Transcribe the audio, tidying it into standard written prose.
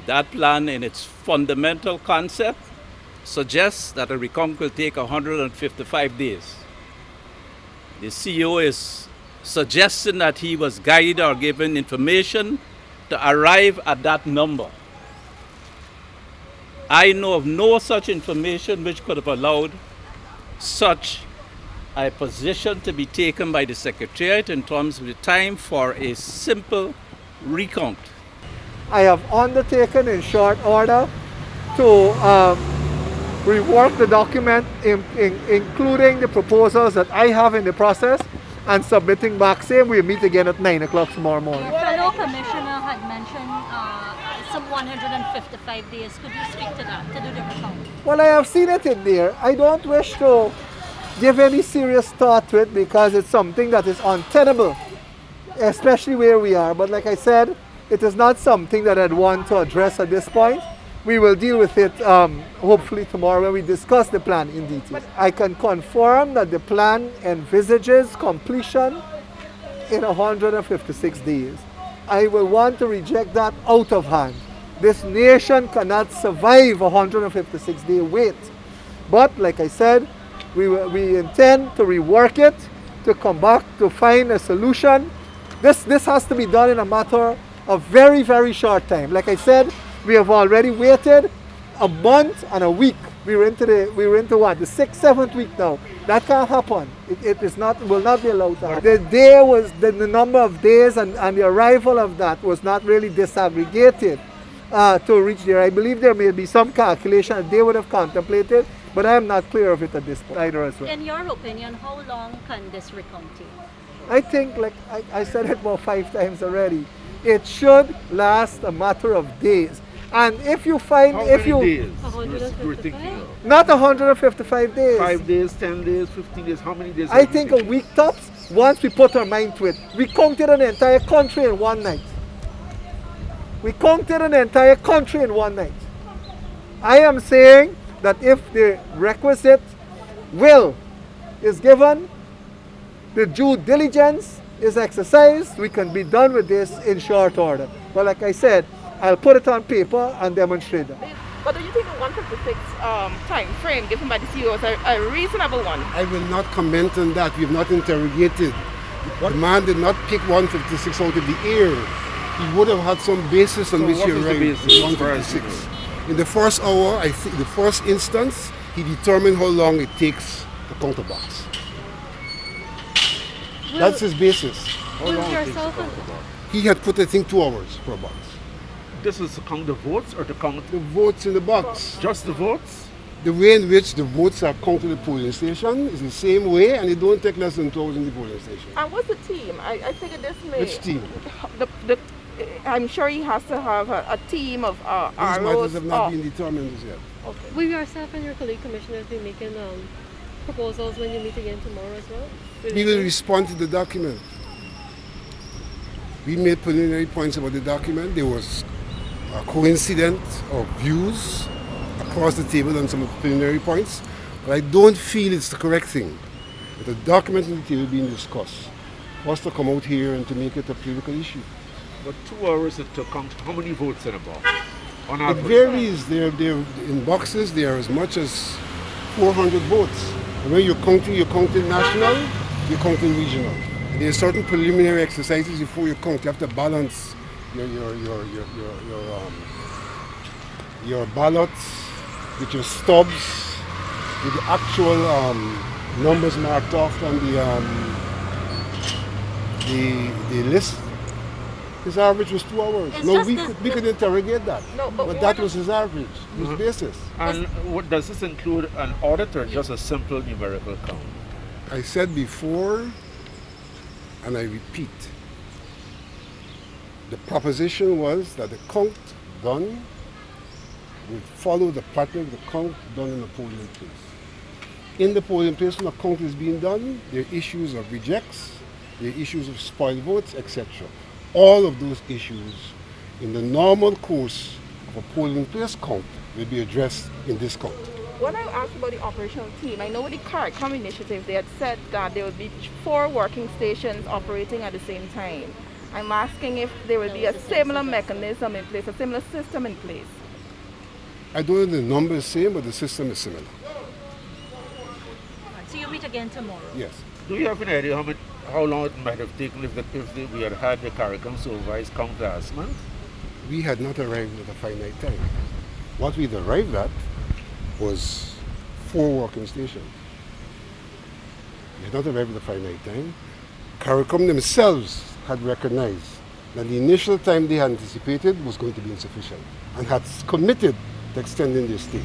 That plan, in its fundamental concept, suggests that a recount will take 155 days. The CEO is suggesting that he was guided or given information to arrive at that number. I know of no such information which could have allowed such a position to be taken by the Secretariat in terms of the time for a simple recount. I have undertaken in short order to rework the document, including the proposals that I have in the process, and submitting back. Same, we meet again at 9 o'clock tomorrow morning. Your fellow commissioner had mentioned some 155 days. Could you speak to that, to do the recount? Well, I have seen it in there. I don't wish to give any serious thought to it because it's something that is untenable, especially where we are. But like I said, it is not something that I'd want to address at this point. We will deal with it hopefully tomorrow when we discuss the plan in detail. I can confirm that the plan envisages completion in 156 days. I will want to reject that out of hand. This nation cannot survive a 156-day wait. But like I said, we intend to rework it, to come back to find a solution. This has to be done in a matter of very, very short time. Like I said, we have already waited a month and a week. We were into what, the 6th, 7th week now. That can't happen. It will not be allowed to happen. The number of days and the arrival of that was not really disaggregated to reach there. I believe there may be some calculation that they would have contemplated, but I am not clear of it at this point either as well. In your opinion, how long can this recount take? I think, like I said it about 5 times already, it should last a matter of days. And if you find, How if many you days? 155? We're thinking of? not 155 days, 5 days, 10 days, 15 days. How many days? I think a week tops. Once we put our mind to it, we counted an entire country in one night. We counted an entire country in one night. I am saying that if the requisite will is given, the due diligence is exercised, we can be done with this in short order. But like I said, I'll put it on paper and demonstrate that. But do you think the 156 time frame given by the CEO is a reasonable one? I will not comment on that. We have not interrogated. The man did not pick 156 out of the air. He would have had some basis on which he arrived at 156. In the first hour, I think the first instance, he determined how long it takes to count a box. That's his basis. How long it takes to count the vote? He had put, I think, 2 hours per box. This is to count the votes or to count The votes in the box. just the votes? The way in which the votes are counted at the polling station is the same way, and it don't take less than 2 hours in the polling station. And what's the team? I figured this may... Which team? I'm sure he has to have a team of These ROs. matters have not been determined as yet. Okay. Will yourself and your colleague commissioners be making proposals when you meet again tomorrow as well? We will respond to the document. We made preliminary points about the document. There was a coincidence of views across the table on some of the preliminary points, but I don't feel it's the correct thing. With the document on the table being discussed, for us to come out here and to make it a political issue. But 2 hours to count how many votes in a box? On It average. varies. They're in boxes, there are as much as 400 votes. And when you're counting national, you're counting regional. And there are certain preliminary exercises before you count. You have to balance your ballots with your stubs, with the actual numbers marked off on the list. His average was 2 hours. It's No, just we could interrogate that. No, But that was his average, his basis. And what does this include an audit or just a simple numerical count? I said before, and I repeat, the proposition was that the count done will follow the pattern of the count done in the polling place. In the polling place, when a count is being done, there are issues of rejects, there are issues of spoiled votes, etc. All of those issues in the normal course of a polling place count will be addressed in this count. When I asked about the operational team, I know with the CARICOM initiative, they had said that there would be 4 working stations operating at the same time. I'm asking if there will be a similar mechanism in place, a similar system in place. I don't know the number is same, but the system is similar. Right, so you meet again tomorrow. Yes. Do you have an idea how long it might have taken if we had the CARICOM supervised count last month? We had not arrived at a finite time. What we'd arrived at was 4 working stations. We had not arrived at a finite time. CARICOM themselves had recognized that the initial time they had anticipated was going to be insufficient and had committed to extending their stay.